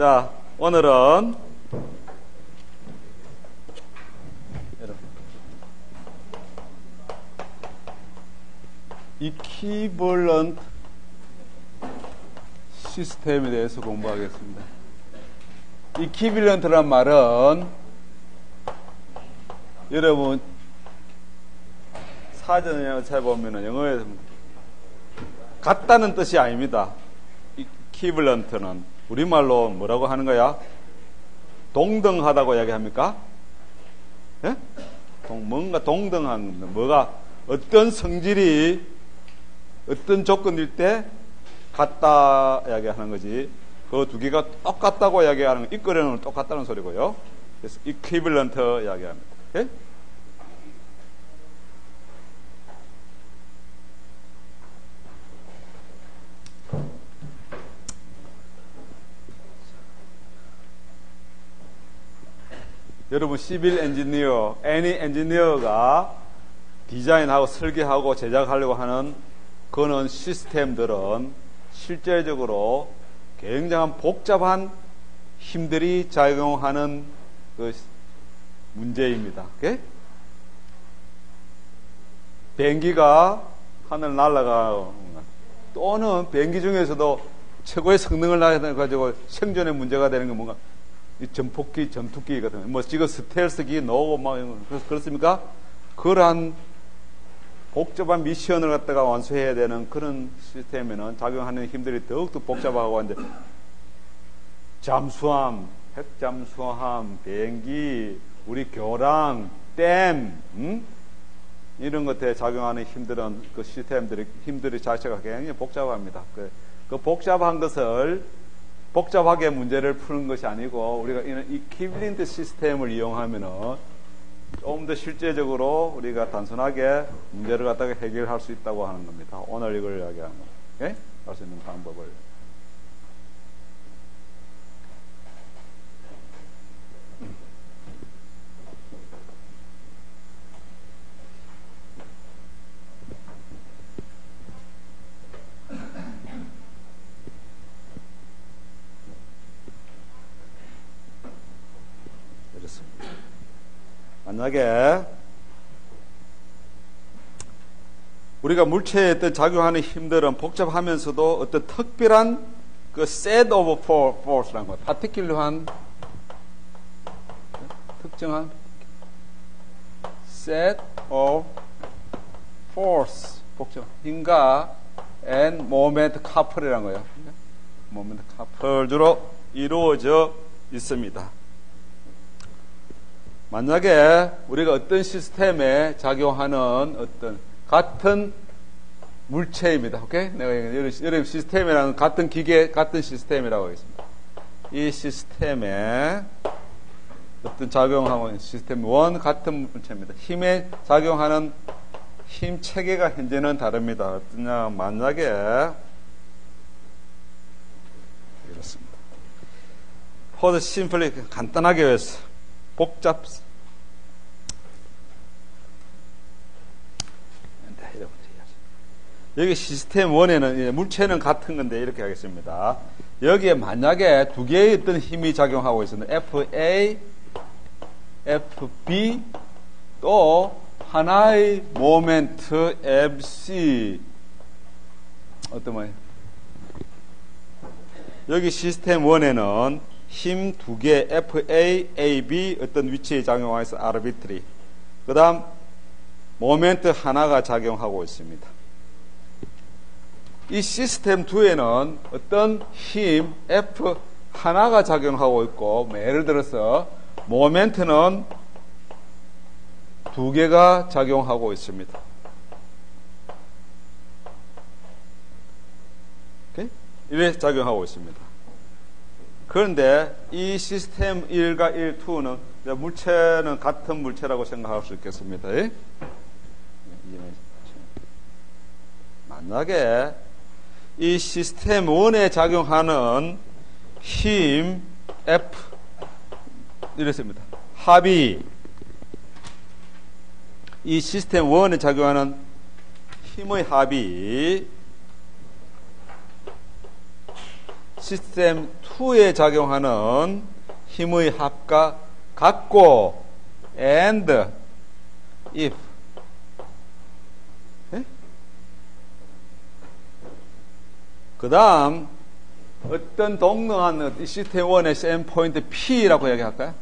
자, 오늘은 이퀴벌런트 시스템에 대해서 공부하겠습니다. 이퀴벌런트란 말은 여러분 사전에 찾아보면 영어에서 같다는 뜻이 아닙니다. 이퀴벌런트는 우리말로 뭐라고 하는 거야? 동등하다고 이야기합니까? 예? 뭔가 동등한 뭐가 어떤 성질이 어떤 조건일 때 같다 이야기하는 거지. 그 두 개가 똑같다고 이야기하는 거, 이거는 똑같다는 소리고요. 그래서 equivalent 이야기합니다. 예? 여러분 시빌 엔지니어, 애니 엔지니어가 디자인하고 설계하고 제작하려고 하는 그런 시스템들은 실제적으로 굉장한 복잡한 힘들이 작용하는 그 문제입니다. 오케이? 비행기가 하늘 날아가 또는 비행기 중에서도 최고의 성능을 가지고 생존에 문제가 되는 게 뭔가 이 전폭기, 전투기거든요. 뭐 지금 스텔스기 나오고 막 그렇습니까? 그러한 복잡한 미션을 갖다가 완수해야 되는 그런 시스템에는 작용하는 힘들이 더욱더 복잡하고 이제 잠수함, 핵잠수함, 비행기, 우리 교랑, 댐, 이런 것에 작용하는 힘들은 그 시스템들이 힘들이 자체가 굉장히 복잡합니다. 그 복잡한 것을 복잡하게 문제를 푸는 것이 아니고 우리가 이런 이퀴벌런트 시스템을 이용하면은 좀 더 실제적으로 우리가 단순하게 문제를 갖다가 해결할 수 있다고 하는 겁니다. 오늘 이걸 이야기하는 거예요. 할 수 있는 방법을. 만약에 우리가 물체에 어떤 작용하는 힘들은 복잡하면서도 어떤 특별한 그 set of force라는 거, 파티큘러한 특정한 set of force, 복잡 힘과 and moment couple이라는 거예요. moment couple로 이루어져 있습니다. 만약에 우리가 어떤 시스템에 작용하는 어떤 같은 물체입니다. 오케이? 내가 여러분 시스템이라는 같은 기계, 같은 시스템이라고 하겠습니다. 이 시스템에 어떤 작용하는 시스템 1 같은 물체입니다. 힘에 작용하는 힘 체계가 현재는 다릅니다. 어떠냐? 만약에 이렇습니다. For simply 간단하게 해서 복잡 여기 시스템 1에는 물체는 같은 건데 이렇게 하겠습니다. 여기에 만약에 두 개의 어떤 힘이 작용하고 있습니다. FA, FB 또 하나의 모멘트 FC 어떤 말이에요? 여기 시스템 1에는 힘 두 개 FA, AB 어떤 위치에 작용해서 arbitrary. 그 다음 모멘트 하나가 작용하고 있습니다. 이 시스템 2에는 어떤 힘 F 하나가 작용하고 있고 예를 들어서 모멘트는 두 개가 작용하고 있습니다. 오케이? 이렇게 작용하고 있습니다. 그런데 이 시스템 1과 1, 2는 물체는 같은 물체라고 생각할 수 있겠습니다. 만약에 이 시스템 1에 작용하는 힘 F 이렇습니다. 합이 이 시스템 1에 작용하는 힘의 합이 시스템 2에 작용하는 힘의 합과 같고 and if 그 다음 어떤 동등한 시스템 1의 셈 포인트 P라고 이야기할까요?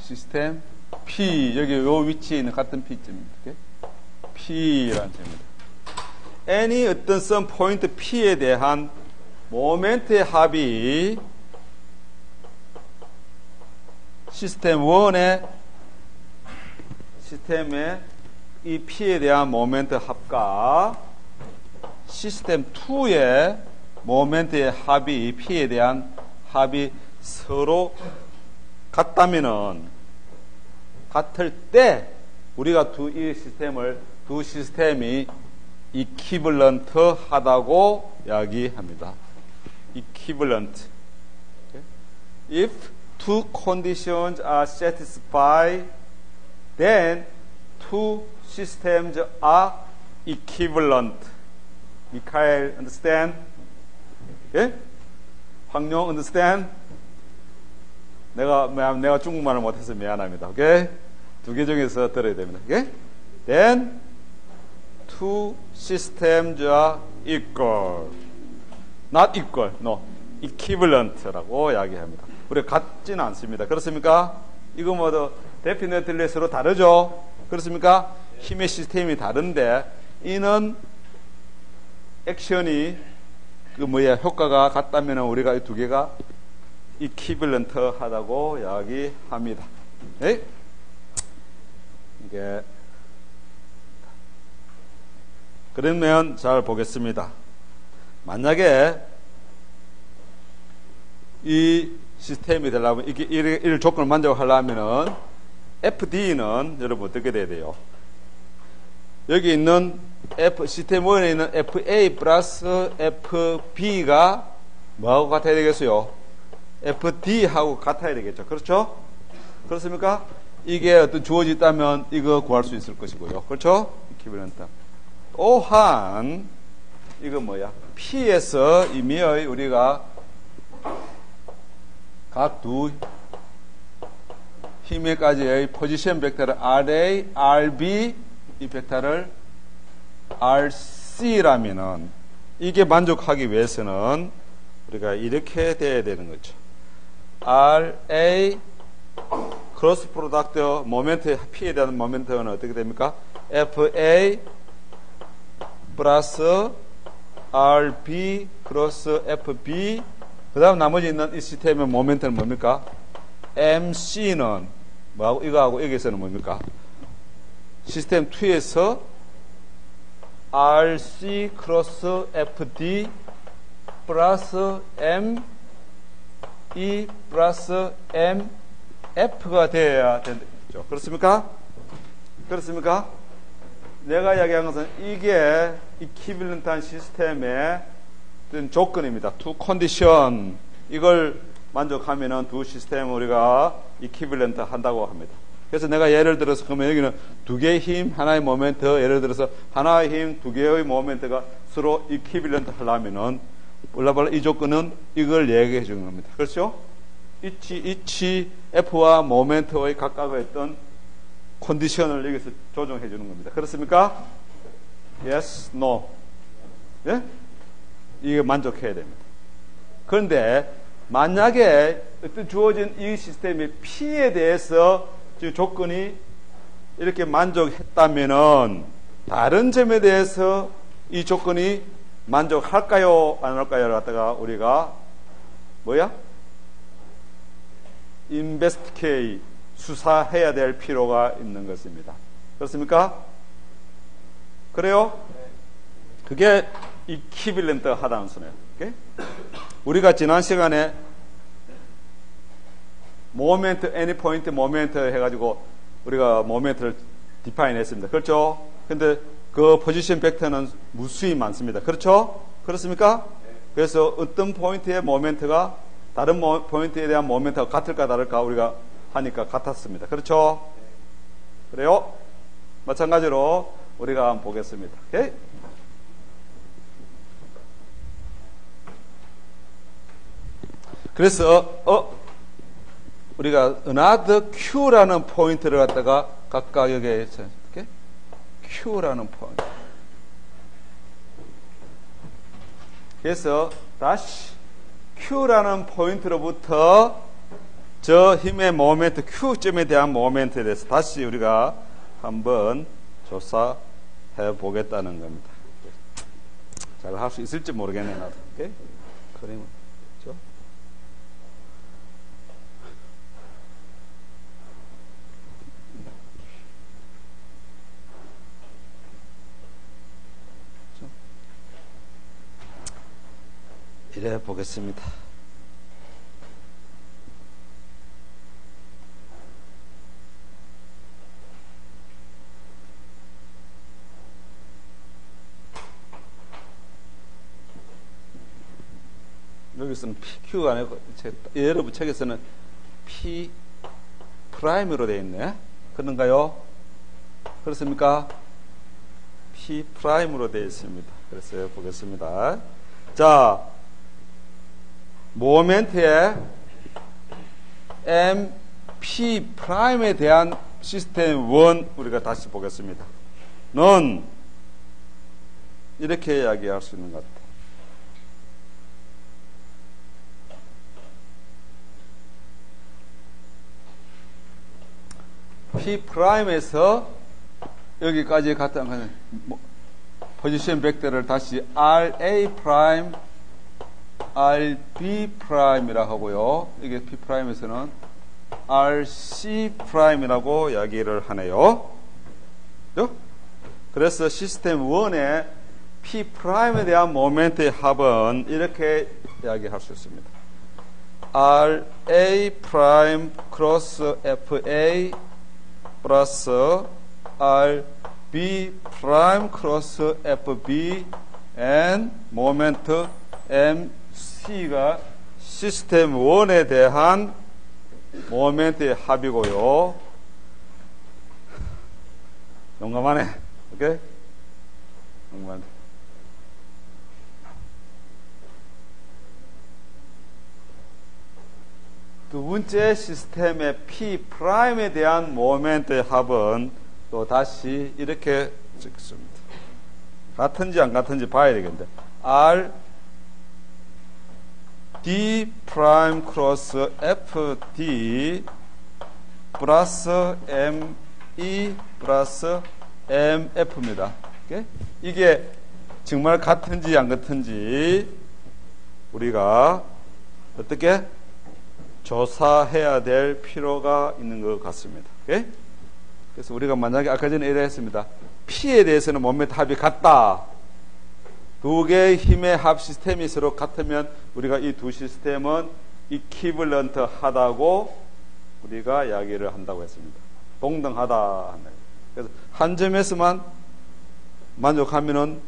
시스템 P 여기 요 위치에 있는 같은 P점입니다. P라는 점입니다. N이 어떤 선 포인트 P에 대한 모멘트의 합이 시스템의 이 P에 대한 모멘트 합과 시스템 2의 모멘트의 합이 P에 대한 합이 서로 같을 때 우리가 두 시스템이 이퀴벌런트 하다고 이야기합니다. equivalent. If two conditions are satisfied, then two systems are equivalent. 미카엘, understand? 예? 황룡, understand? 내가 중국말을 못해서 미안합니다. 오케이? 두 개 중에서 들어야 됩니다. 오케이? Then two systems are equal. Not equal, no. equivalent라고 이야기합니다. 우리가 같지는 않습니다. 그렇습니까? 이거 뭐도 definitely 서로 다르죠? 그렇습니까? 힘의 시스템이 다른데 이는 액션이 효과가 같다면 우리가 이 두 개가 equivalent 하다고 이야기합니다. 네? 이게 그러면 잘 보겠습니다. 만약에 이 시스템이 되려면 이런 조건을 만족하려면은 FD는 여러분 어떻게 돼야 돼요? 여기 있는 시스템 1에 있는 FA 플러스 FB가 뭐하고 같아야 되겠어요? FD하고 같아야 되겠죠. 그렇죠? 그렇습니까? 이게 어떤 주어져 있다면 이거 구할 수 있을 것이고요. 그렇죠? 이퀴벌런트. 또한 이거 뭐야? P에서 이미 우리가 각 두 힘에까지의 포지션 벡터를 RA, RB 이 벡터를 RC라면은 이게 만족하기 위해서는 우리가 이렇게 돼야 되는 거죠. RA 크로스 프로덕트 모멘트 P에 대한 모멘트는 어떻게 됩니까? FA 플러스 RB 크로스 FB 그 다음 나머지 있는 이 시스템의 모멘트는 뭡니까? MC는 뭐하고 이거하고 여기서는 뭡니까? 시스템 2에서 RC 크로스 FD 플러스 M E 플러스 M F가 되어야 된다죠. 그렇습니까? 그렇습니까? 내가 이야기한 것은 이게 이퀴벌런트한 시스템의 어떤 조건입니다. 투 컨디션 이걸 만족하면은 두 시스템을 우리가 이퀴벌런트 한다고 합니다. 그래서 내가 예를 들어서 그러면 여기는 두 개의 힘, 하나의 모멘트, 예를 들어서 하나의 힘, 두 개의 모멘트가 서로 이퀴벌런트 하려면은 몰라볼라 이 조건은 이걸 얘기해 주는 겁니다. 그렇죠? 이치 F와 모멘트의 각각의 어떤 컨디션을 여기서 조정해 주는 겁니다. 그렇습니까? Yes, no. 예? 이게 만족해야 됩니다. 그런데 만약에 어떤 주어진 이 시스템의 P에 대해서 지금 조건이 이렇게 만족했다면은 다른 점에 대해서 이 조건이 만족할까요? 안 할까요? 갖다가 우리가 뭐야? investigate 수사해야 될 필요가 있는 것입니다. 그렇습니까? 그래요? 그게 이퀴벌런트 하다는 소리예요. 오케이? 우리가 지난 시간에 모멘트, any point 모멘트 해가지고 우리가 모멘트를 디파인 했습니다. 그렇죠? 근데 그 포지션 벡터는 무수히 많습니다. 그렇죠? 그렇습니까? 그래서 어떤 포인트의 모멘트가 다른 포인트에 대한 모멘트가 같을까 다를까 우리가 하니까 같았습니다. 그렇죠? 그래요? 마찬가지로 우리가 한번 보겠습니다. 오케이? 그래서 우리가 another Q라는 포인트를 갖다가 각각 여기에 이렇게 Q라는 포인트. 그래서 다시 Q라는 포인트로부터 저 힘의 모멘트, Q점에 대한 모멘트에 대해서 다시 우리가 한번 조사해 보겠다는 겁니다. 잘 할 수 있을지 모르겠네, 나도. 오케이? 그림은, 그렇죠? 이래 보겠습니다. 여기서는 PQ가 아니고 여러분 책에서는 P 프라임으로 되어 있네. 그런가요? 그렇습니까? P 프라임으로 되어 있습니다. 그래서 보겠습니다. 자, 모멘트의 MP 프라임에 대한 시스템 1 우리가 다시 보겠습니다. 는 이렇게 이야기할 수 있는 것 같아요. P 프라임에서 여기까지 갔다 포지션 벡터를 다시 RA 프라임, RB 프라임이라고 하고요. 이게 P 프라임에서는 RC 프라임이라고 이야기를 하네요. 그래서 시스템 1의 P 프라임에 대한 모멘트의 합은 이렇게 이야기할 수 있습니다. RA 프라임 크로스 FA 플러스 RB 프라임 크로스 FB and 모멘트 MC가 시스템 1에 대한 모멘트의 합이고요. 용감하네. 오케이? 용감하네. 두 번째 시스템의 P 프라임에 대한 모멘트의 합은 또 다시 이렇게 찍습니다. 같은지 안 같은지 봐야 되겠는데 R D 프라임 크로스 FD 플러스 ME 플러스 MF입니다. 오케이? 이게 정말 같은지 안 같은지 우리가 어떻게 조사해야 될 필요가 있는 것 같습니다. 오케이? 그래서 우리가 만약에 아까 전에 이래 했습니다. P에 대해서는 모멘트 합이 같다. 두 개의 힘의 합 시스템이 서로 같으면 우리가 이 두 시스템은 이퀴벌런트 하다고 우리가 이야기를 한다고 했습니다. 동등하다. 그래서 한 점에서만 만족하면은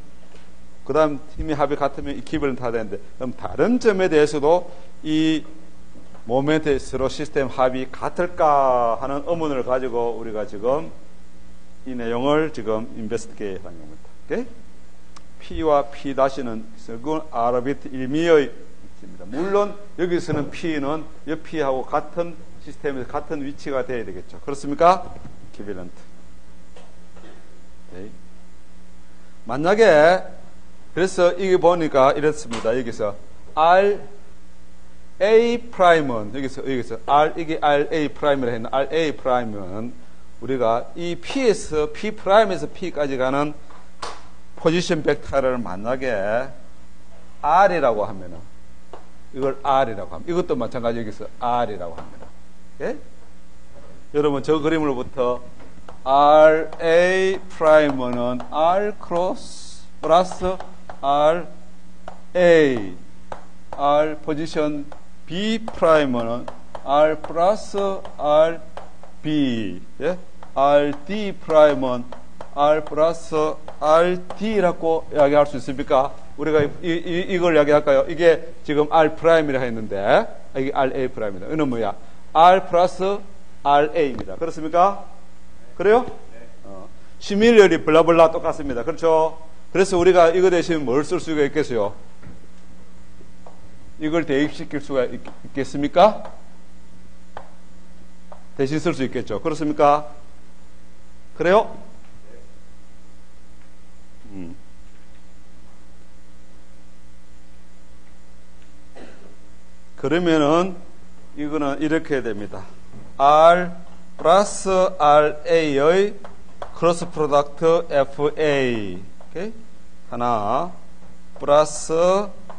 그 다음 힘의 합이 같으면 이퀴벌런트 하다 했는데 그럼 다른 점에 대해서도 이 모멘트의 서로 시스템 합이 같을까 하는 의문을 가지고 우리가 지금 이 내용을 지금 인베스티게이트 하는 겁니다. 오케이? P와 P-는 결국은 아르비트 일미의 위치입니다. 물론 여기서는 P는 이 P하고 같은 시스템에서 같은 위치가 돼야 되겠죠. 그렇습니까? 이퀴벌런트. 오케이. 만약에 그래서 이게 보니까 이렇습니다. 여기서 A 프라임은 여기서 이게 RA 프라임이라 했나? RA 프라임은 우리가 이 P에서 P 프라임에서 P까지 가는 포지션 벡터를 만약에 R이라고 하면은 이걸 R이라고 합니다. 이것도 마찬가지 여기서 R이라고 합니다. 오케이? 여러분 저 그림으로부터 RA 프라임은 R 크로스 플러스 RA R 포지션 B 프라임은 R 플러스 RB, 예? RD 프라임은 R 플러스 RD라고 이야기할 수 있습니까? 우리가 이걸 이야기할까요? 이게 지금 R 프라임이라 했는데 이게 RA 프라임이다. 이는 뭐야? R 플러스 RA입니다. 그렇습니까? 그래요? 시밀러리 블라블라 똑같습니다. 그렇죠? 그래서 우리가 이거 대신 뭘 쓸 수가 있겠어요? 이걸 대입시킬 수가 있겠습니까? 대신 쓸 수 있겠죠. 그렇습니까? 그래요? 그러면은 이거는 이렇게 해야 됩니다. R 플러스 RA의 크로스 프로덕트 FA. 오케이? 하나 플러스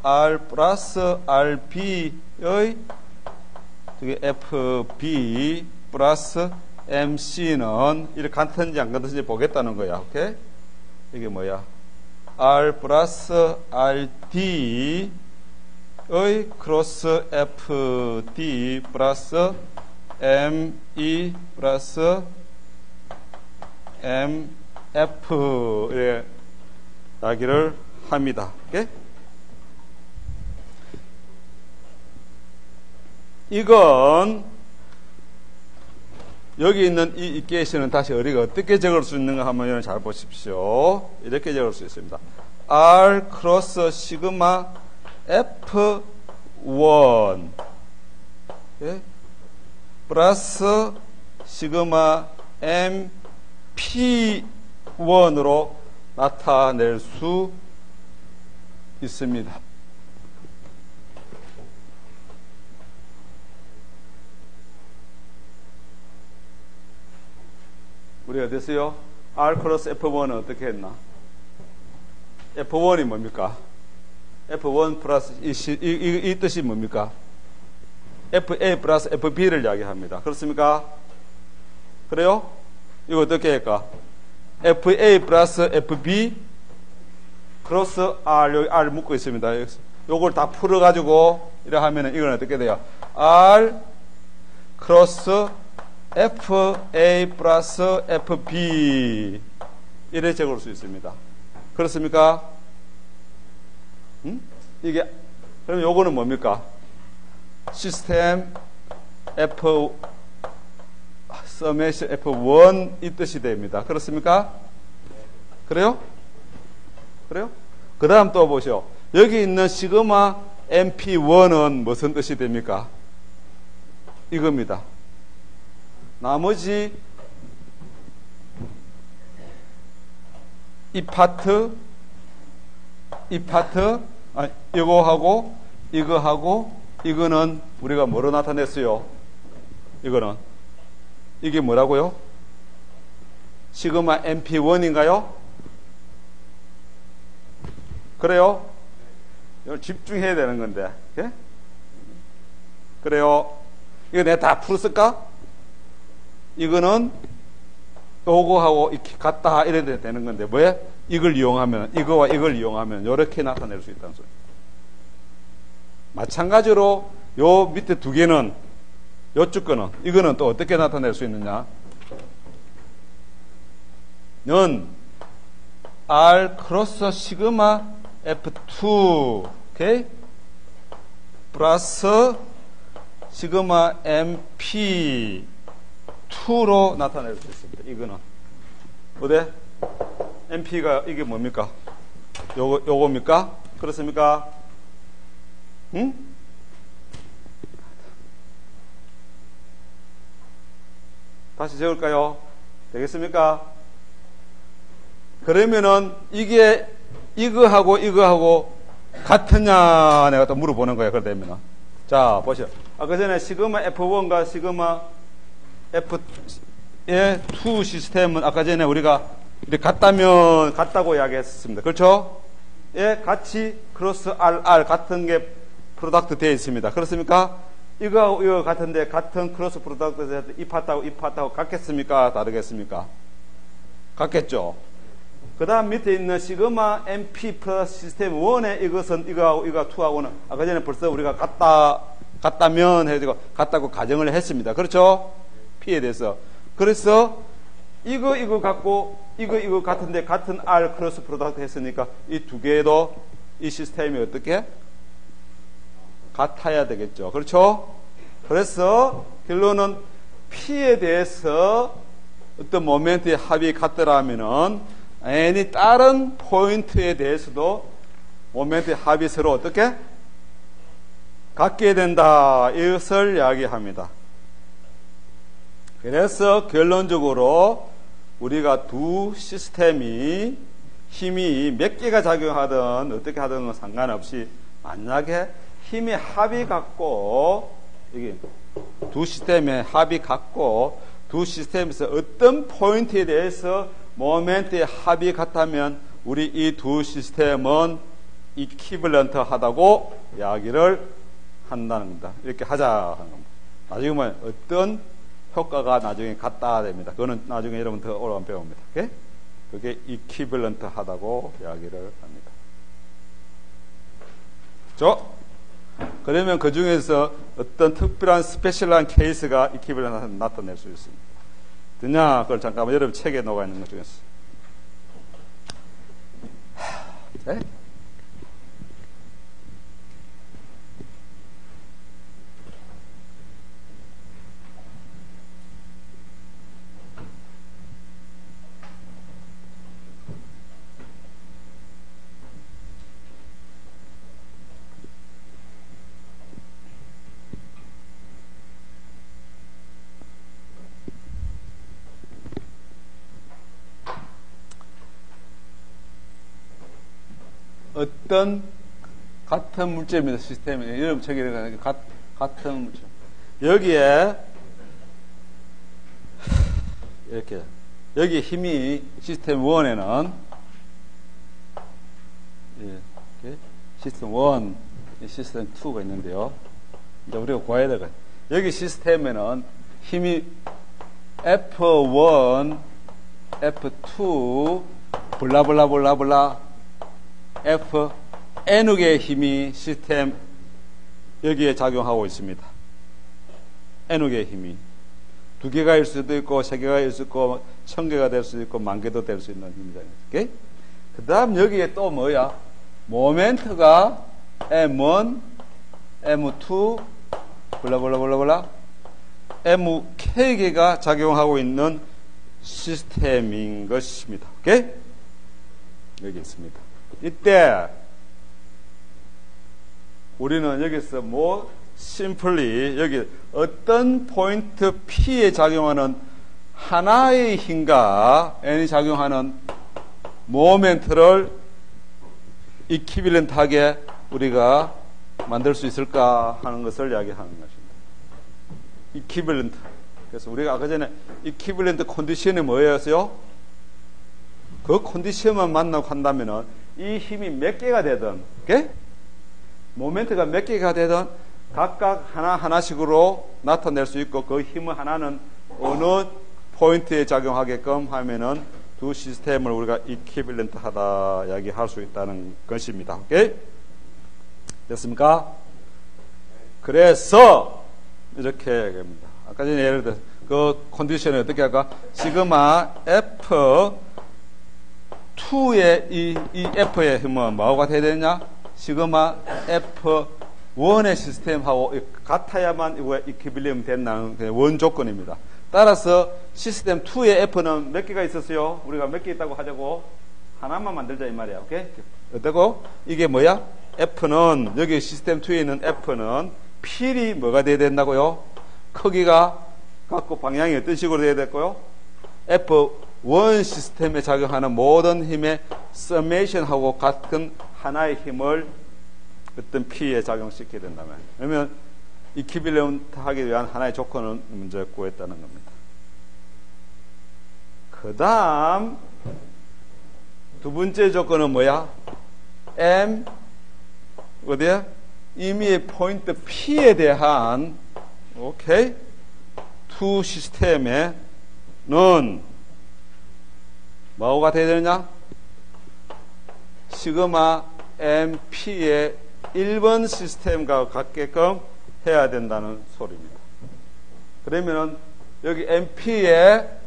R 플러스 RB의 FB 플러스 MC는 이렇게 같은지 안 같은지 보겠다는 거야. 오케이? 이게 뭐야? R 플러스 RD의 크로스 FD 플러스 ME 플러스 MF 이렇게 나기를 합니다. 오케이? 이건 여기 있는 이 이퀘이션은 다시 우리가 어떻게 적을 수 있는가 하면 잘 보십시오. 이렇게 적을 수 있습니다. R 크로스 시그마 F1 예? 플러스 시그마 MP1으로 나타낼 수 있습니다. 우리가 됐어요? R 크로스 F1은 어떻게 했나? F1이 뭡니까? F1 플러스 이 뜻이 뭡니까? FA 플러스 FB를 이야기합니다. 그렇습니까? 그래요? 이거 어떻게 할까? FA 플러스 FB 크로스 R, 여기 R 묶고 있습니다. 요걸 다 풀어가지고 이래 하면은 이건 어떻게 돼요? R 크로스 FA 플러스 FB 이래 적을 수 있습니다. 그렇습니까? 이게 그럼 요거는 뭡니까? 시스템 F 서메이션 F1 이 뜻이 됩니다. 그렇습니까? 그래요? 그래요? 그 다음 또 보시오. 여기 있는 시그마 MP1은 무슨 뜻이 됩니까? 이겁니다. 나머지 이 파트 이거하고 이거하고 이거는 우리가 뭐로 나타냈어요? 이거는 이게 뭐라고요? 시그마 MP1인가요? 그래요? 이걸 집중해야 되는 건데. 예? 그래요? 이거 내가 다 풀었을까? 이거는 요거하고 이렇게 같다 이래야 되는 건데 왜? 이걸 이용하면 이거와 이걸 이용하면 이렇게 나타낼 수 있다는 소리. 마찬가지로 요 밑에 두 개는 요쪽 거는 이거는 또 어떻게 나타낼 수 있느냐? 는 R 크로스 시그마 F2 오케이? 플러스 시그마 MP 2로 나타낼 수 있습니다. 이거는 어때? MP가 이게 뭡니까? 요겁니까? 그렇습니까? 응? 다시 적을까요? 되겠습니까? 그러면은 이게 이거하고 같으냐 내가 또 물어보는 거예요. 그러면은 자 보시오. 아까 전에 시그마 F1과 시그마 F의 2 시스템은 아까 전에 우리가 같다면 같다고 이야기했습니다. 그렇죠? 예, 같이 크로스 RR 같은 게 프로덕트 되어 있습니다. 그렇습니까? 이거하고 이거 같은데 같은 크로스 프로덕트 이 파트하고 이 파트하고 같겠습니까? 다르겠습니까? 같겠죠? 그 다음 밑에 있는 시그마 MP 플러스 시스템 1의 이것은 이거하고 이거 2하고는 아까 전에 벌써 우리가 같다면 해가지고 같다고 가정을 했습니다. 그렇죠? P에 대해서. 그래서 이거 갖고 이거 같은데 같은 R 크로스 프로덕트 했으니까 이 두 개도 이 시스템이 어떻게? 같아야 되겠죠. 그렇죠? 그래서 결론은 P에 대해서 어떤 모멘트의 합이 같더라면은 any 다른 포인트에 대해서도 모멘트의 합이 서로 어떻게? 갖게 된다. 이것을 이야기합니다. 그래서 결론적으로 우리가 두 시스템이 힘이 몇 개가 작용하든 어떻게 하든 상관없이 만약에 힘의 합이 같고 이게 두 시스템의 합이 같고 두 시스템에서 어떤 포인트에 대해서 모멘트의 합이 같다면 우리 이 두 시스템은 이퀴벌런트 하다고 이야기를 한다는 겁니다. 이렇게 하자 하는 겁니다. 나중에 보면 어떤 효과가 나중에 같다 됩니다. 그거는 나중에 여러분 더 올라가면 배웁니다. 오케이? 그게 이퀴벌런트 하다고 이야기를 합니다. 그렇죠? 그러면 그 중에서 어떤 특별한 스페셜한 케이스가 이퀴벌런트 나타낼 수 있습니다. 됐냐? 그걸 잠깐만 여러분 책에 녹아 있는 것 중에서. 네? 어떤 같은 물질입니다. 시스템이 여러분 책에 같은 물질. 여기에 이렇게 여기 힘이 시스템 1에는 이렇게 시스템 1, 시스템 2가 있는데요. 이제 우리가 구해야 될 것 같아요. 여기 시스템에는 힘이 F1, F2, 블라블라블라블라 F, N 개의 힘이 시스템 여기에 작용하고 있습니다. N 개의 힘이 두 개가 일 수도 있고 세 개가 일 수도 있고 1000개가 될 수도 있고 10,000개도 될 수 있는 힘이잖아요. 그 다음 여기에 또 뭐야? 모멘트가 M1, M2, 블라블라블라블라 MK개가 작용하고 있는 시스템인 것입니다. 오케이? 여기 있습니다. 이때 우리는 여기서 심플리 여기 어떤 포인트 P에 작용하는 하나의 힘과 N이 작용하는 모멘트를 이퀴벌런트하게 우리가 만들 수 있을까 하는 것을 이야기하는 것입니다. 이퀴벌런트. 그래서 우리가 아까 전에 이퀴벌런트 컨디션이 뭐였어요? 그 컨디션만 만나고 한다면은 이 힘이 몇 개가 되든, 오케이? 모멘트가 몇 개가 되든 각각 하나하나씩으로 나타낼 수 있고 그 힘 하나는 어느 포인트에 작용하게끔 하면은 두 시스템을 우리가 이퀴벌런트 하다 이야기할 수 있다는 것입니다. 오케이? 됐습니까? 그래서 이렇게 얘기합니다. 아까 전에 예를 들어서 그 컨디션을 어떻게 할까? 시그마 F 2의 이 F의 힘은 뭐가 돼야 되느냐? 시그마 F1의 시스템하고 같아야만 이퀴벌리엄 된다는 원 조건입니다. 따라서 시스템 2의 F는 몇 개가 있었어요? 우리가 몇 개 있다고 하자고? 하나만 만들자 이 말이야. 오케이? 어때고? 이게 뭐야? F는 여기 시스템 2에 있는 F는 필이 뭐가 돼야 된다고요? 크기가 같고 방향이 어떤 식으로 돼야 될까요? F1 시스템에 작용하는 모든 힘의 서메이션하고 같은 하나의 힘을 어떤 P에 작용시켜야 된다면, 그러면 이퀴벌런트 하기 위한 하나의 조건을 먼저 구했다는 겁니다. 그 다음 두 번째 조건은 뭐야? M 어디야? 이미 포인트 P에 대한 오케이 투 시스템에는 뭐가 돼야 되느냐? 시그마 MP의 1번 시스템과 같게끔 해야 된다는 소리입니다. 그러면은 여기 MP의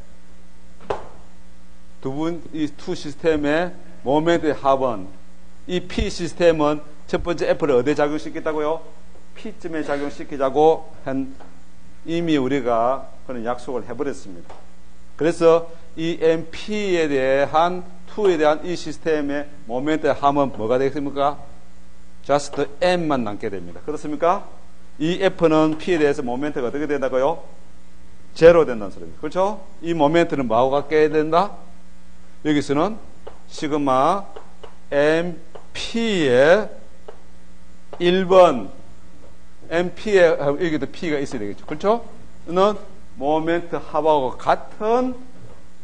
이 투 시스템의 모멘트의 합은 이 P 시스템은 첫 번째 F를 어디에 작용시켰다고요? P쯤에 작용시키자고 한 이미 우리가 그런 약속을 해버렸습니다. 그래서 이 MP에 대한 2에 대한 이 시스템의 모멘트의 합은 뭐가 되겠습니까? just m만 남게 됩니다. 그렇습니까? 이 F는 P에 대해서 모멘트가 어떻게 된다고요? 제로 된다는 소리입니다. 그렇죠? 이 모멘트는 뭐하고 같게 된다? 여기서는 시그마 MP의 1번 MP에 여기도 P가 있어야 되겠죠. 그렇죠? 는 모멘트 합하고 같은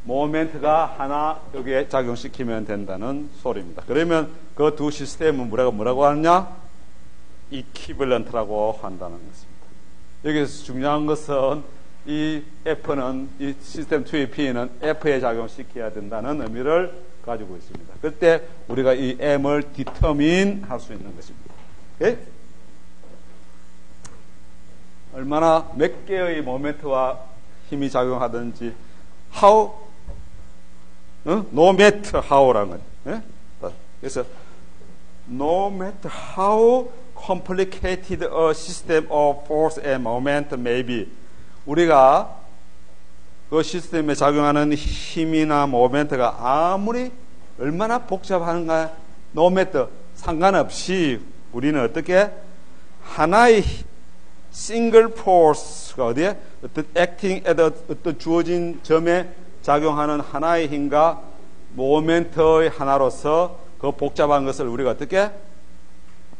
모멘트가 하나 여기에 작용시키면 된다는 소리입니다. 그러면 그 두 시스템은 뭐라고 하느냐? 이퀴벌런트라고 한다는 것입니다. 여기서 중요한 것은 이 F는 이 시스템 2의 P는 F에 작용시켜야 된다는 의미를 가지고 있습니다. 그때 우리가 이 M을 디터민 할 수 있는 것입니다. 오케이? 얼마나 몇 개의 모멘트와 힘이 작용하든지 how no matter how라는 거예요. 예? 그래서 no matter how complicated a system of force and moment may be, 우리가 그 시스템에 작용하는 힘이나 모멘트가 아무리 얼마나 복잡한가 no matter 상관없이 우리는 어떻게 하나의 single force가 어디에 어떤 acting at 어떤 주어진 점에 작용하는 하나의 힘과 모멘트의 하나로서 그 복잡한 것을 우리가 어떻게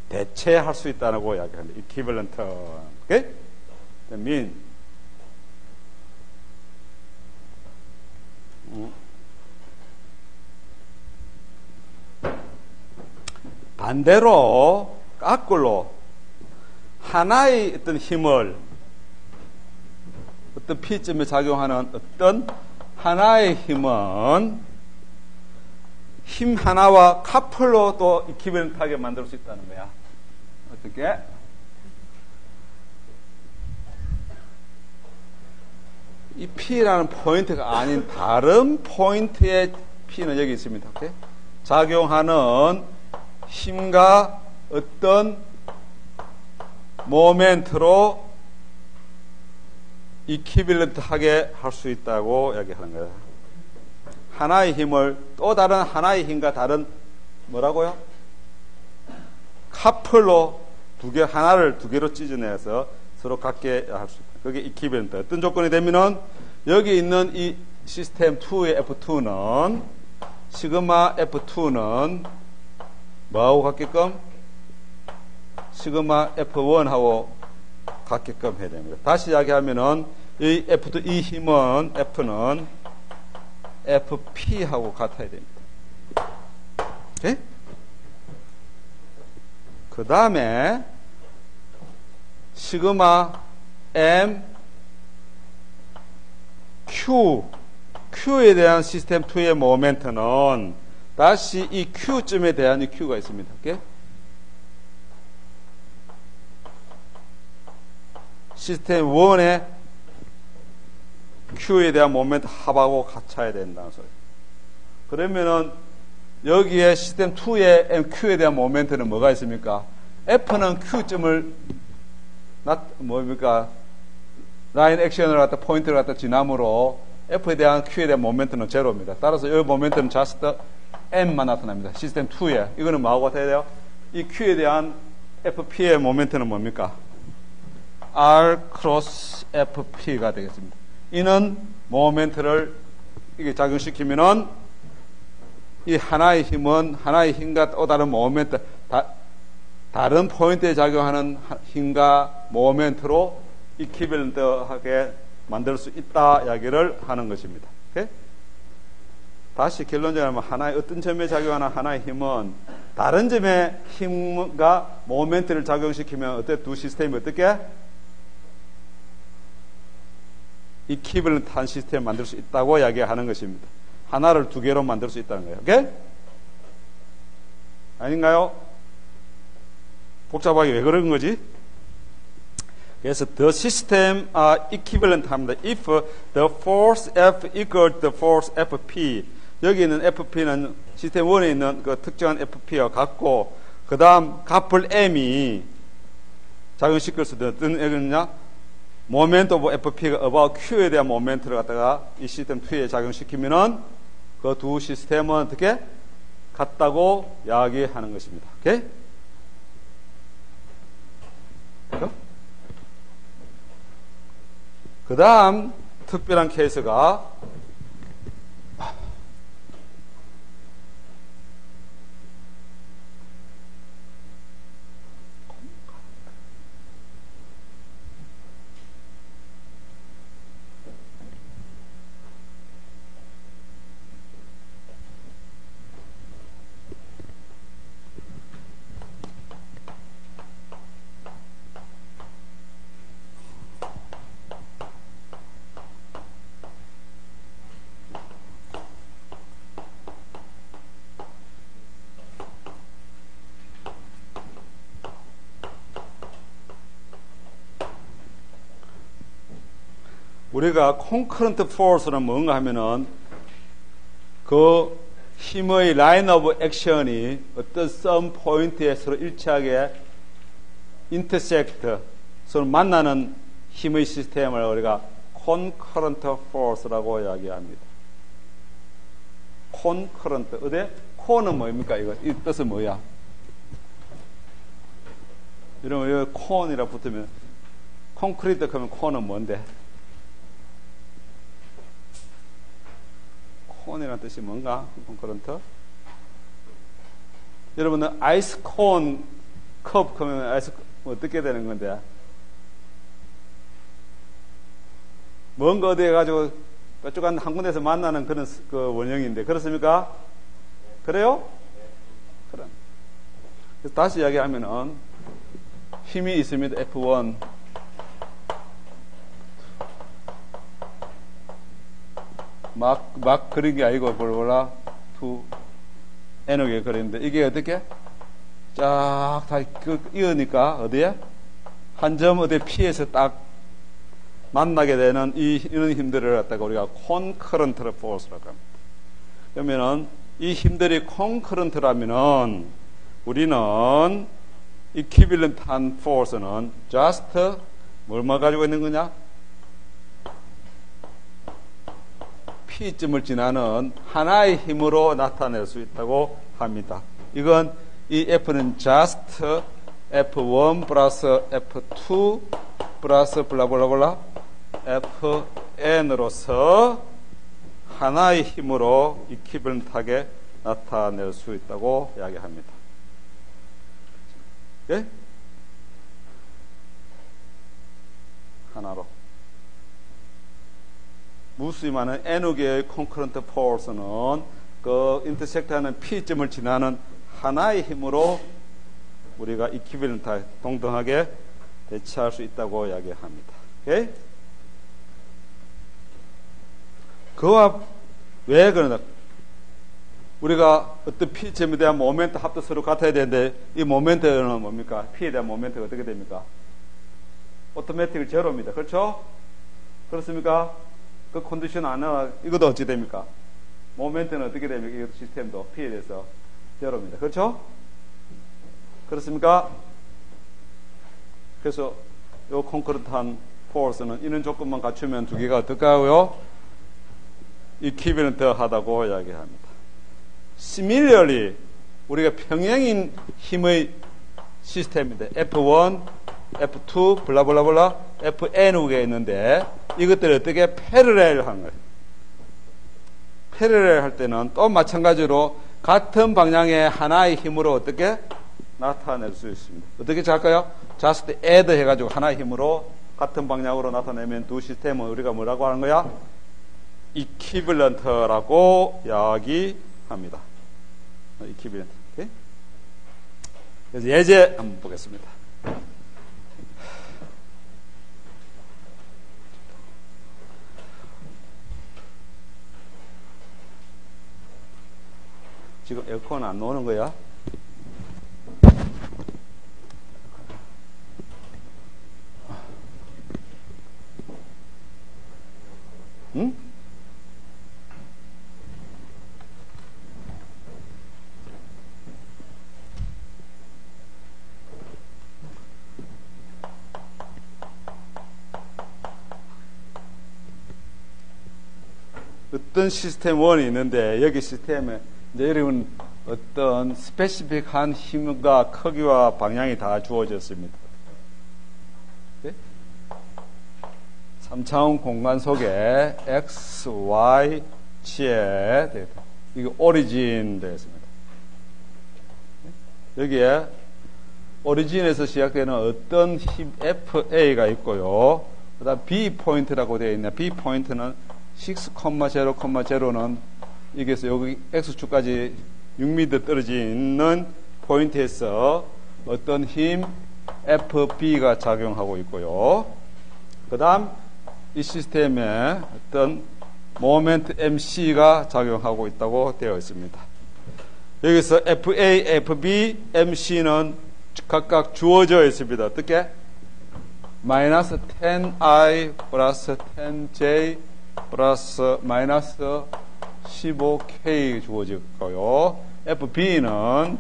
대체할 수 있다고 이야기합니다. equivalent. 오케이? That means 반대로 거꾸로 하나의 어떤 힘을 어떤 P점에 작용하는 어떤 하나의 힘은 힘 하나와 카플로 또 이퀴벌런트하게 만들 수 있다는 거야. 어떻게? 이 P라는 포인트가 아닌 다른 포인트의 P는 여기 있습니다. 오케이? 작용하는 힘과 어떤 모멘트로 이퀴벌런트하게 할 수 있다고 이야기하는 거예요. 하나의 힘을 또 다른 하나의 힘과 다른 뭐라고요? 카플로 하나를 두 개로 찢어내서 서로 같게 할 수 있다. 그게 이퀴벌런트. 어떤 조건이 되면은 여기 있는 이 시스템 2의 F2는 시그마 F2는 뭐하고 같게끔? 시그마 F1하고 같게끔 해야 됩니다. 다시 이야기하면은 이 F2, 이 힘은 F는 FP하고 같아야 됩니다. 오케이? 그 다음에 시그마 M Q에 대한 시스템 2의 모멘트는 다시 이 Q점에 대한 이 Q가 있습니다. 오케이? 시스템 1의 Q에 대한 모멘트 합하고 같아야 된다는 소리. 그러면은 여기에 시스템 2의 Q에 대한 모멘트는 뭐가 있습니까? F는 Q점을 뭡니까? 라인 액션을 갖다 포인트를 갖다 지남으로 F에 대한 Q에 대한 모멘트는 제로입니다. 따라서 이 모멘트는 just M만 나타납니다. 시스템 2에. 이거는 뭐하고 같아야 돼요? 이 Q에 대한 FP의 모멘트는 뭡니까? R 크로스 FP가 되겠습니다. 이는 모멘트를 이게 작용시키면은 이 하나의 힘은 하나의 힘과 또 다른 모멘트, 다른 포인트에 작용하는 힘과 모멘트로 이퀴벌런트하게 만들 수 있다 이야기를 하는 것입니다. 오케이? 다시 결론적으로 하면 하나의 어떤 점에 작용하는 하나의 힘은 다른 점의 힘과 모멘트를 작용시키면 어때? 두 시스템이 어떻게? 이퀴벌런트한 시스템을 만들 수 있다고 이야기하는 것입니다. 하나를 두 개로 만들 수 있다는 거예요. 오케이? 아닌가요? 복잡하게 왜 그런 거지? 그래서 the system are equivalent 합니다. If the force F equals the force FP, 여기 있는 FP는 시스템 1에 있는 그 특정한 FP와 같고, 그 다음 값을 M이 작용시킬 수 있는 어떤 애거든요. 모멘트 오브 FP가 about Q에 대한 모멘트를 갖다가 이 시스템 2에 작용시키면은 그 두 시스템은 어떻게 같다고 이야기하는 것입니다. 오케이? 그 다음 특별한 케이스가 우리가 concurrent force는 뭔가 하면은 그 힘의 라인 오브 액션이 어떤 some 포인트에 서로 일치하게 intersect, 서로 만나는 힘의 시스템을 우리가 concurrent force라고 이야기합니다. concurrent, 어디? co는 뭡니까? 이거 이 뜻은 뭐야? 이러면 여기 con이라 붙으면 concrete 그러면 co는 뭔데? 콘이라는 뜻이 뭔가? 콘커런트? 여러분은 아이스 콘 컵 그러면 아이스 어떻게 되는 건데? 뭔가 어디에 가지고 뾰족한 한 군데서 만나는 그런 그 원형인데 그렇습니까? 그래요? 그럼 다시 이야기하면은 힘이 있습니다. F1 막 그린 게 아니고 볼보라 투 N옥에 그리는데 이게 어떻게 쫙 다 이으니까 어디에 한 점 어디에 P에서 딱 만나게 되는 이런 힘들을 갖다가 우리가 concurrent force라고 합니다. 그러면은 이 힘들이 concurrent라면은 우리는 equivalent force는 just 뭘 가지고 있는 거냐? P점을 지나는 하나의 힘으로 나타낼 수 있다고 합니다. 이건 이 F는 just F1 플러스 F2 플러스 블라블라블라 FN으로서 하나의 힘으로 이퀴벌런트하게 나타낼 수 있다고 이야기합니다. 예? 하나로. 무수히많은 N개의 concurrent force는 그 인터섹트하는 P점을 지나는 하나의 힘으로 우리가 이퀴벌런트 동등하게 대체할 수 있다고 이야기합니다. 오케이? 그와 왜 그러나 우리가 어떤 P점에 대한 모멘트 합도 서로 같아야 되는데 이 모멘트는 뭡니까? P에 대한 모멘트가 어떻게 됩니까? 오토매틱 제로입니다. 그렇죠? 그렇습니까? 그 컨디션 안 나와 이것도 어찌 됩니까? 모멘트는 어떻게 됩니까? 이 시스템도 P에 대해서 제로입니다. 그렇죠? 그렇습니까? 그래서 요 콘크리트한 포스는 이런 조건만 갖추면 두 개가 어떨까 하고요? 이퀴벌런트 하다고 이야기합니다. Similarly, 우리가 평행인 힘의 시스템인데 F1, F2, 블라블라블라, FN우가 있는데 이것들을 어떻게 패러렐 하는 거예요. 패러렐 할 때는 또 마찬가지로 같은 방향의 하나의 힘으로 어떻게 나타낼 수 있습니다. 어떻게 할까요? just add 해가지고 하나의 힘으로 같은 방향으로 나타내면 두 시스템은 우리가 뭐라고 하는 거야? 이퀴벌런트라고 이야기합니다. 이퀴벌런트. 오케이? 그래서 예제 한번 보겠습니다. 지금 에어컨 안 노는 거야? 응? 어떤 시스템 1이 있는데 여기 시스템에 이제 여러분 어떤 스페시픽한 힘과 크기와 방향이 다 주어졌습니다. 네? 3차원 공간 속에 x, y, g의 데이터. 이게 오리진 되겠습니다. 여기에 오리진에서 시작되는 어떤 힘 FA가 있고요. 그 다음 B 포인트라고 되어 있네. B 포인트는 6,0,0는 여기서 여기 X축까지 6m 떨어져 있는 포인트에서 어떤 힘 FB가 작용하고 있고요. 그 다음 이 시스템에 어떤 모멘트 MC가 작용하고 있다고 되어 있습니다. 여기서 FA, FB, MC는 각각 주어져 있습니다. 어떻게? 마이너스 10i 플러스 10j 플러스 마이너스 15k 주어질 거요. FB는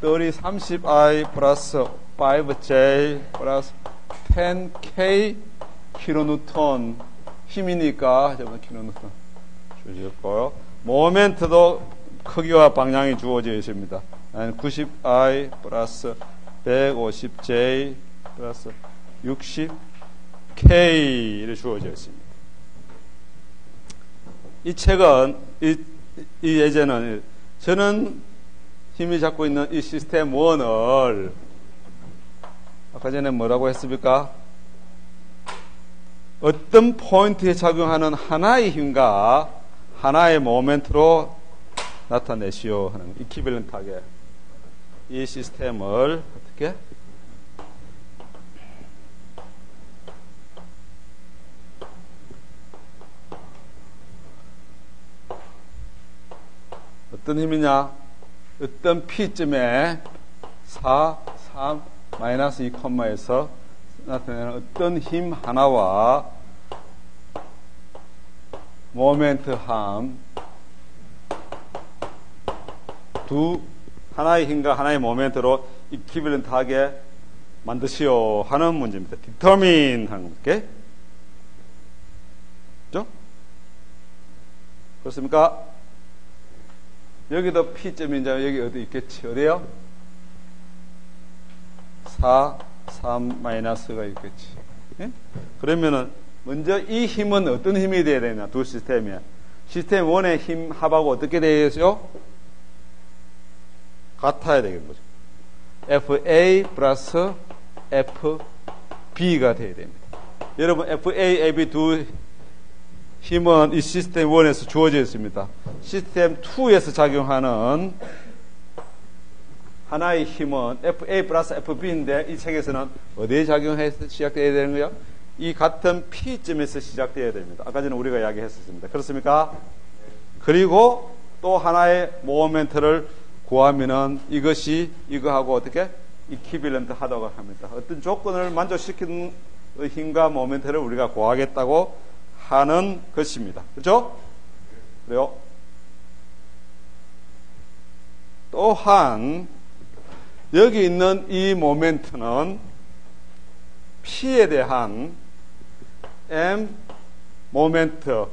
30i 플러스 5j 플러스 10k 킬로뉴턴 힘이니까 킬로뉴턴 주어질 거요. 모멘트도 크기와 방향이 주어져 있습니다. 90i 플러스 150j 플러스 60k를 주어져 있습니다. 이 책은, 이 예제는 저는 힘이 잡고 있는 이 시스템 1을 아까 전에 뭐라고 했습니까? 어떤 포인트에 작용하는 하나의 힘과 하나의 모멘트로 나타내시오 하는 이퀴밸런트하게 이 시스템을 어떻게 어떤 힘이냐? 어떤 P쯤에 4, 3, 마이너스 2, 에서 나타내는 어떤 힘 하나와 모멘트 함 하나의 힘과 하나의 모멘트로 이퀴밸런트하게 만드시오 하는 문제입니다. determine 하는 게 그렇죠? 그렇습니까? 여기도 P점인지 여기 어디 있겠지? 어디요? 4, 3 마이너스가 있겠지. 예? 그러면은 먼저 이 힘은 어떤 힘이 돼야 되냐? 두 시스템이야. 시스템 1의 힘 합하고 어떻게 되겠어요? 같아야 되는 거죠. FA 플러스 FB가 돼야 됩니다. 여러분 FA, AB 두 힘은 이 시스템 1에서 주어져 있습니다. 시스템 2에서 작용하는 하나의 힘은 FA 플러스 FB인데 이 책에서는 어디에 작용해서 시작되어야 되는 거예요? 이 같은 P점에서 시작되어야 됩니다. 아까 전에 우리가 이야기했었습니다. 그렇습니까? 그리고 또 하나의 모멘트를 구하면은 이것이 이거하고 어떻게 이퀴밸런트 하다고 합니다. 어떤 조건을 만족시키는 힘과 모멘트를 우리가 구하겠다고 하는 것입니다. 그렇죠? 그래요. 또한 여기 있는 이 모멘트는 P에 대한 M 모멘트는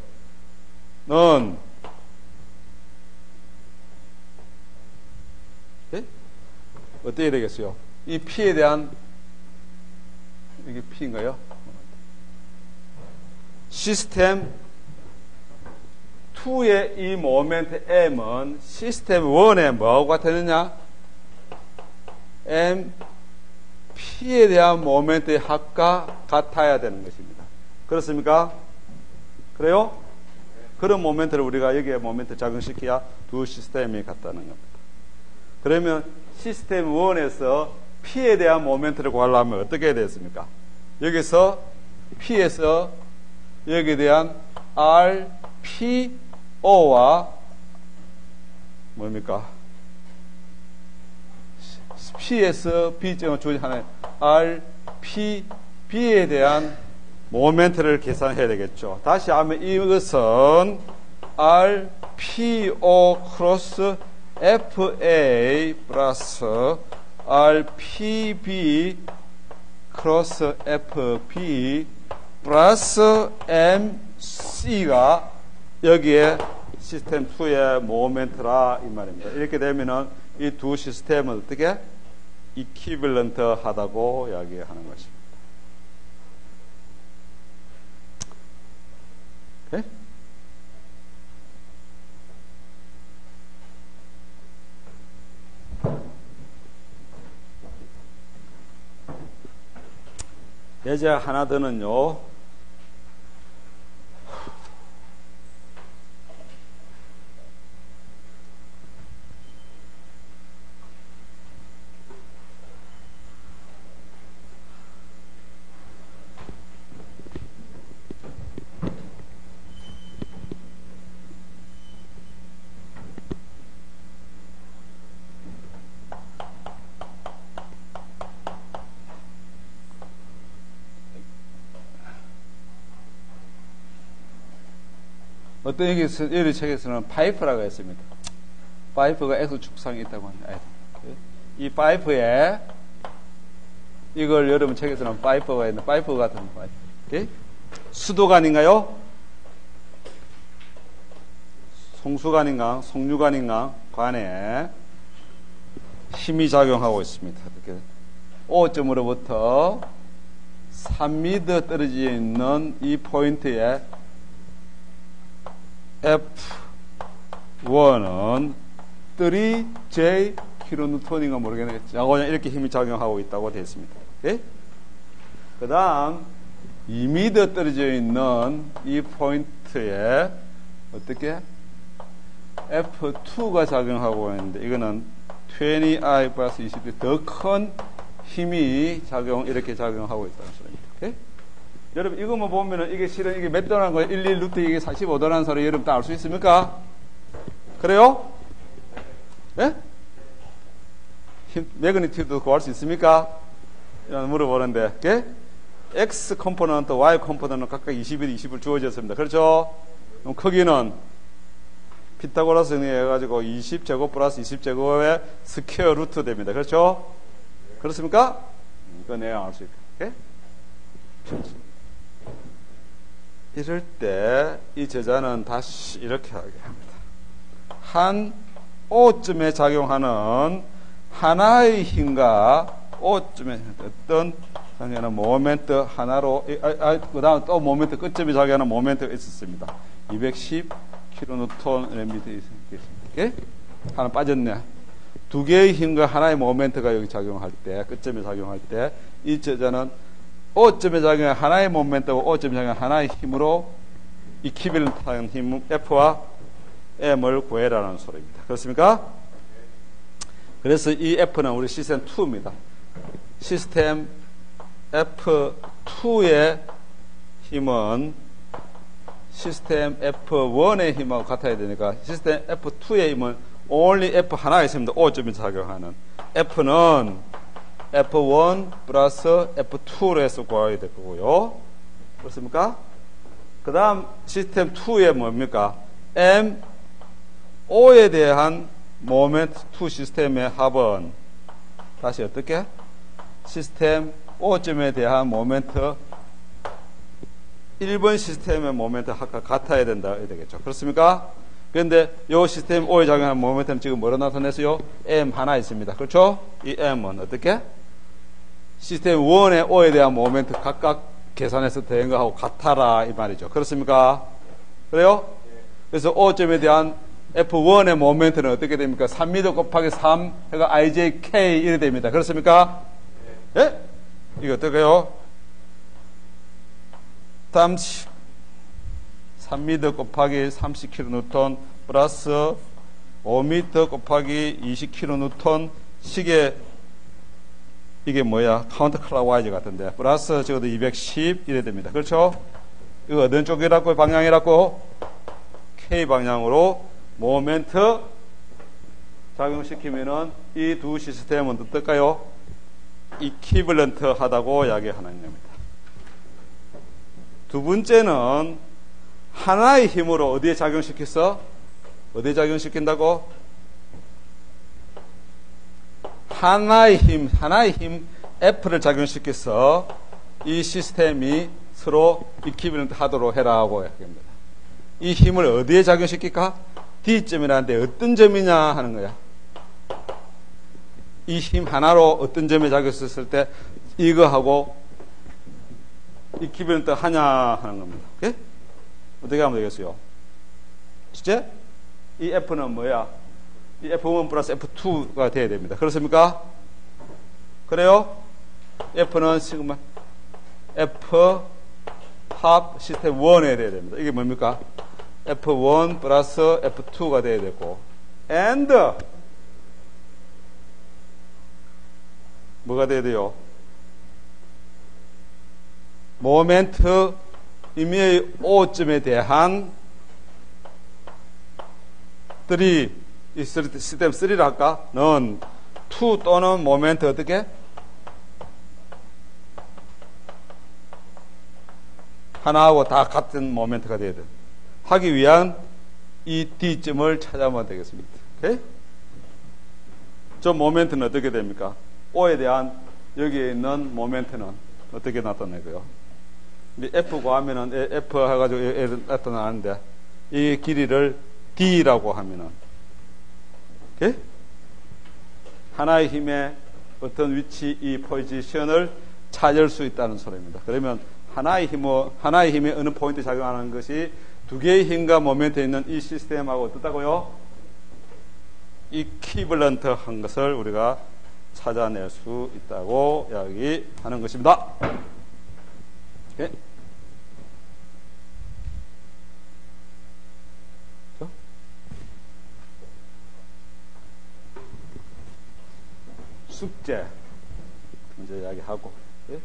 어떻게 되겠어요? 이 P에 대한 이게 P인가요? 시스템 2의 이 모멘트 M은 시스템 1에 뭐하고 같았느냐? M P에 대한 모멘트의 합과 같아야 되는 것입니다. 그렇습니까? 그래요? 그런 모멘트를 우리가 여기에 모멘트 작용시켜야 두 시스템이 같다는 겁니다. 그러면 시스템 1에서 P에 대한 모멘트를 구하려면 어떻게 해야 되겠습니까? 여기서 P에서 여기에 대한 RPO와 뭡니까? P에서 B점을 조직하는 RPB에 대한 모멘트를 계산해야 되겠죠. 다시 하면 이것은 RPO 크로스 FA 플러스 RPB 크로스 FB 플러스 MC가 여기에 시스템 2의 모멘트라 이 말입니다. 이렇게 되면은 이 두 시스템은 어떻게 이퀴밸런트 하다고 이야기하는 것입니다. 네? 예제 하나 더는요. 어떤 여기 책에서는 파이프라고 했습니다. 파이프가 X축상이 있다고 합니다. 이 파이프에 이걸 여러분 책에서는 파이프가 있는 파이프 같은 파이프. 오케이? 수도관인가요? 송수관인가? 송유관인가? 관에 힘이 작용하고 있습니다. 이렇게 O점으로부터 3m 떨어져 있는 이 포인트에 F1은 3J 킬로뉴턴인가 모르겠네요. 그냥 이렇게 힘이 작용하고 있다고 되어 있습니다. 예? 그 다음 2m 떨어져 있는 이 포인트에 어떻게 F2가 작용하고 있는데 이거는 20I 플러스 20이 더 큰 힘이 이렇게 작용하고 있다는 소리입니다. 오케이? 여러분 이거만 보면은 이게 실은 이게 몇 도라는 거예요? 11 루트 이게 45도라는 소리 여러분 다 알 수 있습니까? 그래요? 예? 매그니튜드 구할 수 있습니까? 이런 물어보는데, 예? X 컴포넌트, Y 컴포넌트는 각각 21, 20을 주어졌습니다. 그렇죠? 그럼 크기는 피타고라스 정리해가지고 20제곱 플러스 20제곱의 스퀘어 루트 됩니다. 그렇죠? 그렇습니까? 이거 내가 알 수 있다. 오케이? 이럴 때 이 제자는 다시 이렇게 하게 합니다. 한 O점에 작용하는 하나의 힘과 O점에 어떤 모멘트 하나로 그 다음 또 모멘트 끝점에 작용하는 모멘트가 있었습니다. 210kN 있습니다. 하나 빠졌네. 두 개의 힘과 하나의 모멘트가 여기 작용할 때 끝점에 작용할 때 이 제자는 O점에 작용한 하나의 모멘트와 O점에 작용한 하나의 힘으로 이퀴밸런트한 힘 F와 M을 구해라는 소리입니다. 그렇습니까? 그래서 이 F는 우리 시스템 2입니다. 시스템 F2의 힘은 시스템 F1의 힘하고 같아야 되니까 시스템 F2의 힘은 only F 하나가 있습니다. O점에 작용하는 F는 F1 플러스 F2로 해서 구해야 될 거고요. 그렇습니까? 그 다음 시스템 2의 뭡니까? O에 대한 모멘트 2 시스템의 합은 다시 어떻게? 시스템 O점에 대한 모멘트 1번 시스템의 모멘트 합과 같아야 된다 되겠죠. 그렇습니까? 그런데 이 시스템 O에 작용하는 모멘트는 지금 뭐로 나타냈어요? M 하나 있습니다. 그렇죠? 이 M은 어떻게? 시스템 1의 O에 대한 모멘트 각각 계산해서 된 거하고 같아라 이 말이죠. 그렇습니까? 그래요? 그래서 O점에 대한 F1의 모멘트는 어떻게 됩니까? 3m 곱하기 3 해가 IJK 이래 됩니다. 그렇습니까? 예? 이거 어떻게요? 3m 곱하기 30kN 플러스 5m 곱하기 20kN 식의 이게 뭐야? 카운터 클락와이즈 같은데 플러스 적어도 210 이래 됩니다. 그렇죠? 이거 어떤 쪽이라고 방향이라고? K 방향으로 모멘트 작용시키면은 이 두 시스템은 어떨까요? 이퀴벌런트 하다고 이야기하는 겁니다. 두 번째는 하나의 힘으로 어디에 작용시켰어? 어디에 작용시킨다고? 하나의 힘 F를 작용시켜서 이 시스템이 서로 이퀴벌런트 하도록 해라고 합니다. 이 힘을 어디에 작용시킬까? D점이라는데 어떤 점이냐 하는 거야. 이 힘 하나로 어떤 점에 작용했을 때 이거하고 이퀴벌런트 하냐 하는 겁니다. 오케이? 어떻게 하면 되겠어요? 실제 이 F는 뭐야? 이 F1 플러스 F2가 돼야 됩니다. 그렇습니까? 그래요? F는 시그마 F 합 시스템 1에 돼야 됩니다. 이게 뭡니까? F1 플러스 F2가 돼야 되고 and 뭐가 돼야 돼요? 모멘트 임의의 O점에 대한 3, 이 시스템 3를 할까? 는 2 또는 모멘트 어떻게? 하나하고 다 같은 모멘트가 돼야 돼. 하기 위한 이 D점을 찾아보면 되겠습니다. 오케이? 저 모멘트는 어떻게 됩니까? O에 대한 여기에 있는 모멘트는 어떻게 나타내고요? F 구하면은 F 해가지고 나타나는데 이 길이를 D라고 하면은 오케이? 하나의 힘의 어떤 위치 이 포지션을 찾을 수 있다는 소리입니다. 그러면 하나의 힘에 어느 포인트 작용하는 것이 두 개의 힘과 모멘트에 있는 이 시스템하고 어떻다고요? 이퀴벌런트 한 것을 우리가 찾아낼 수 있다고 이야기하는 것입니다. 오케이? 숙제 먼저 이야기하고 예?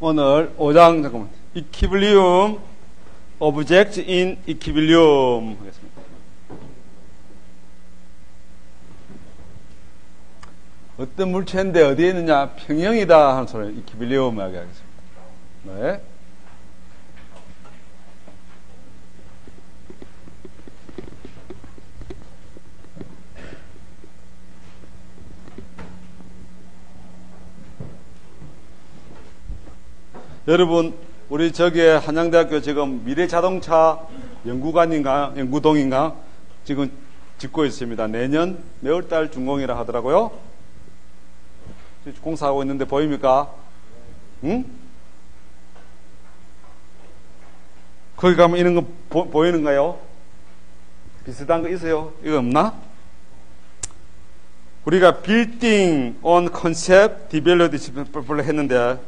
오늘 5장 잠깐만 이퀴빌리움 오브젝트 인 이퀴빌리움 하겠습니다. 어떤 물체인데 어디에 있느냐? 평형이다 하는 소리 이퀴빌리움 하겠습니다. 네. 여러분, 우리 저기에 한양대학교 지금 미래자동차 연구동인가 지금 짓고 있습니다. 내년 매월달 준공이라 하더라고요. 공사하고 있는데 보입니까? 응? 거기 가면 이런 거 보이는가요? 비슷한 거 있어요? 이거 없나? 우리가 빌딩 온 컨셉 디벨로드 디스플레이 했는데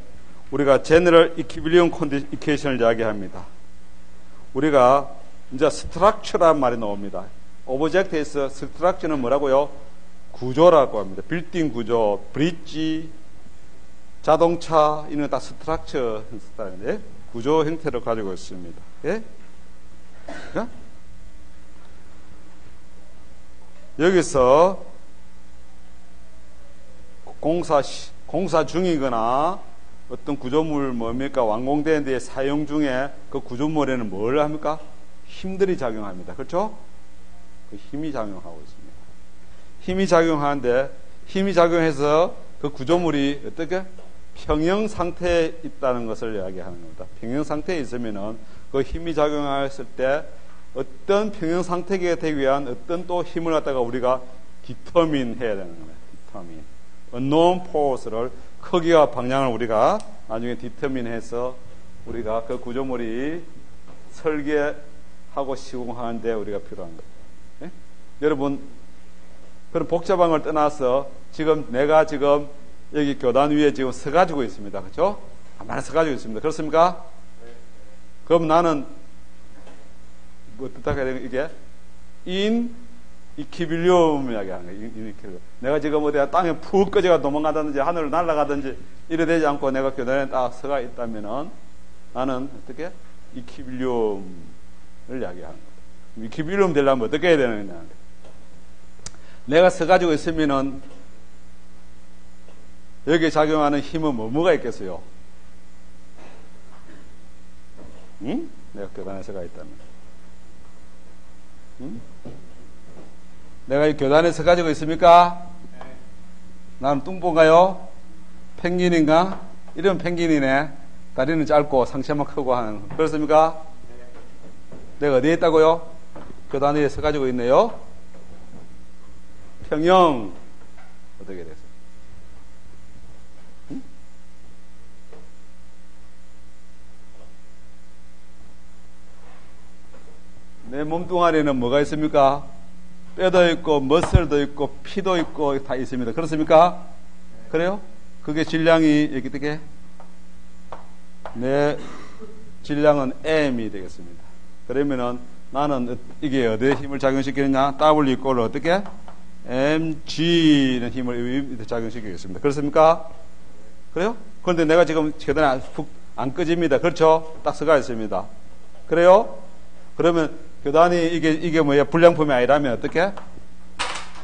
우리가 제너럴 이퀴빌리움 이퀘이션을 이야기합니다. 우리가 이제 스트럭처란 말이 나옵니다. 오브젝트에서 스트럭처는 뭐라고요? 구조라고 합니다. 빌딩 구조, 브릿지, 자동차 이런 다 스트럭처 스타일인데 구조 형태를 가지고 있습니다. 예? 예? 여기서 공사 중이거나 어떤 구조물 뭡니까? 완공된 뒤에 사용 중에 그 구조물에는 뭘 합니까? 힘들이 작용합니다. 그렇죠? 그 힘이 작용하고 있습니다. 힘이 작용하는데 힘이 작용해서 그 구조물이 어떻게? 평형 상태에 있다는 것을 이야기하는 겁니다. 평형 상태에 있으면은 그 힘이 작용했을 때 어떤 평형 상태가 되기 위한 어떤 또 힘을 갖다가 우리가 determine 해야 되는 거예요. determine. unknown force를 크기와 방향을 우리가 나중에 determine 해서 우리가 그 구조물이 설계하고 시공하는데 우리가 필요한 거예요. 네? 여러분, 그런 복잡한 걸 떠나서 내가 지금 여기 교단 위에 지금 서가지고 있습니다. 그렇죠? 가만히 서가지고 있습니다. 그렇습니까? 그럼 나는 뭐 어떻게 해야 되는 이게 in equilibrium 이야기 하는 거예요. in equilibrium. 내가 지금 어디야 땅에 푹 꺼져가 도망가든지 하늘을 날아가든지 이래 되지 않고 내가 교단에 딱 서가 있다면은 나는 어떻게 equilibrium을 이야기하는 거예요. equilibrium 되려면 어떻게 해야 되느냐. 내가 서가지고 있으면은 여기에 작용하는 힘은 뭐가 있겠어요? 응? 내가 교단에 서가 있다면. 응? 내가 이 교단에 서가지고 있습니까? 나는 뚱보인가요? 펭귄인가? 이런 펭귄이네. 다리는 짧고 상체만 크고 하는. 그렇습니까? 내가 어디에 있다고요? 교단 위에 서가지고 있네요. 평형 어떻게 됐어요? 응? 내 몸뚱아리에는 뭐가 있습니까? 뼈도 있고 머슬도 있고 피도 있고 다 있습니다. 그렇습니까? 그래요? 그게 질량이 여기 어떻게? 내 질량은 M이 되겠습니다. 그러면은 나는 이게 어디에 힘을 작용시키느냐? W 이꼴 어떻게? mg는 힘을 작용시키겠습니다. 그렇습니까? 그래요? 그런데 내가 지금 계단에 푹 안 꺼집니다. 그렇죠? 딱 서가 있습니다. 그래요? 그러면 교단이 이게 뭐야? 불량품이 아니라면 어떻게?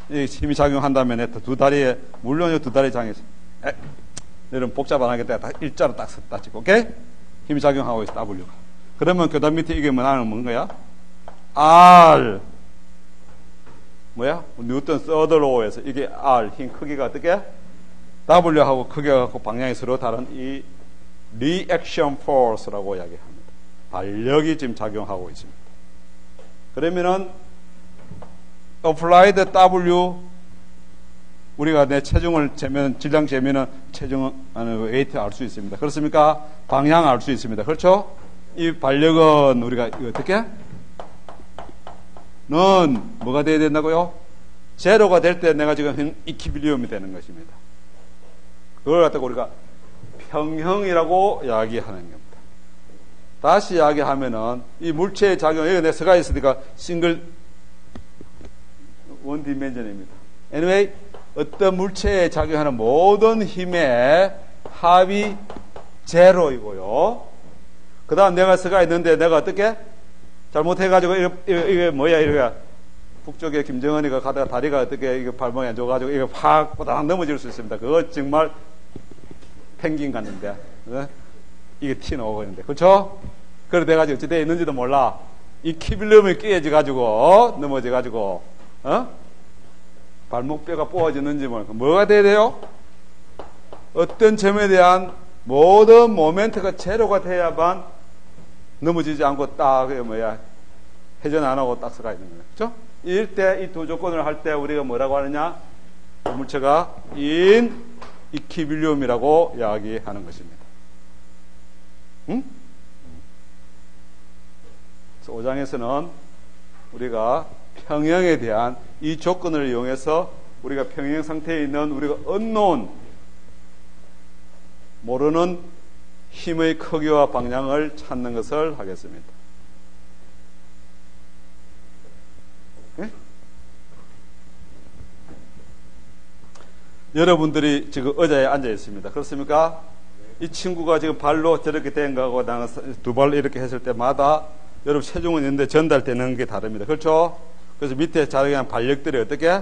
이 힘이 작용한다면 두 다리에, 물론 두 다리 장에서, 여러분 복잡 안 하겠다. 딱 일자로 딱 섰다 치고, 오케이? 힘이 작용하고 있어, W가. 그러면 교단 밑에 이게 나는 뭔가야? R. 뭐야? 뉴턴 서드로우에서 이게 R, 힘 크기가 어떻게? W하고 크기가 갖고 방향이 서로 다른 이 reaction force라고 이야기합니다. 반력이 지금 작용하고 있습니다. 그러면은 applied W 우리가 내 체중을 재면 질량 재면은 체중 웨이트 알 수 있습니다. 그렇습니까? 방향 알 수 있습니다. 그렇죠? 이 반력은 우리가 어떻게? 는 뭐가 돼야 된다고요? 제로가 될 때 내가 지금 이퀴빌리움이 되는 것입니다. 그걸 갖다가 우리가 평형이라고 이야기하는 겁니다. 다시 이야기하면은 이 물체의 작용, 여기 내 서가 있으니까 싱글 원 디멘전입니다. anyway, 어떤 물체에 작용하는 모든 힘의 합이 제로이고요. 그 다음 내가 서가 있는데 내가 어떻게? 잘못해가지고 이게 뭐야, 이거 북쪽에 김정은이가 가다가 다리가 어떻게 이게 발목이 안 좋아가지고 이거 확 보다닥 넘어질 수 있습니다. 그거 정말 펭귄 같는데, 이게 티 나오고 그렇죠? 그래 돼가지고 어찌돼 있는지도 몰라. 이 키빌름이 깨져가지고 넘어져가지고 발목뼈가 뽑아지는지 뭐가 돼야 돼요? 어떤 점에 대한 모든 모멘트가 제로가 돼야만 넘어지지 않고 딱 회전 안 하고 딱 서가 있는 거예요. 그렇죠? 이럴 때 이 두 조건을 할 때 우리가 뭐라고 하느냐? 물체가 in equilibrium이라고 이야기하는 것입니다. 응? 5장에서는 우리가 평형에 대한 이 조건을 이용해서 우리가 평형 상태에 있는 우리가 unknown 모르는 힘의 크기와 방향을 찾는 것을 하겠습니다. 네? 여러분들이 지금 의자에 앉아 있습니다. 그렇습니까? 이 친구가 지금 발로 저렇게 된 거하고 나는 두 발로 이렇게 했을 때마다 여러분 체중은 있는데 전달되는 게 다릅니다. 그렇죠? 그래서 밑에 작용한 반력들이 어떻게?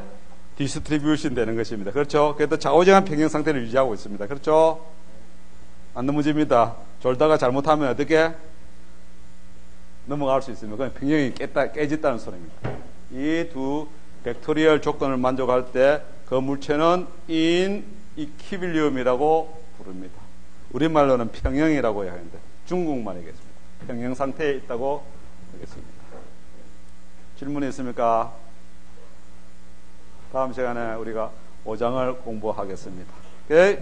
디스트리뷰션 되는 것입니다. 그렇죠? 그래도 좌우정한 평형 상태를 유지하고 있습니다. 그렇죠? 안 넘어집니다. 졸다가 잘못하면 어떻게? 넘어갈 수 있습니다. 그건 평형이 깨졌다는 소리입니다. 이 두 벡토리얼 조건을 만족할 때 그 물체는 in equilibrium이라고 부릅니다. 우리말로는 평형이라고 해야 하는데 중국말이겠습니다. 평형 상태에 있다고 하겠습니다. 질문이 있습니까? 다음 시간에 우리가 5장을 공부하겠습니다. 오케이?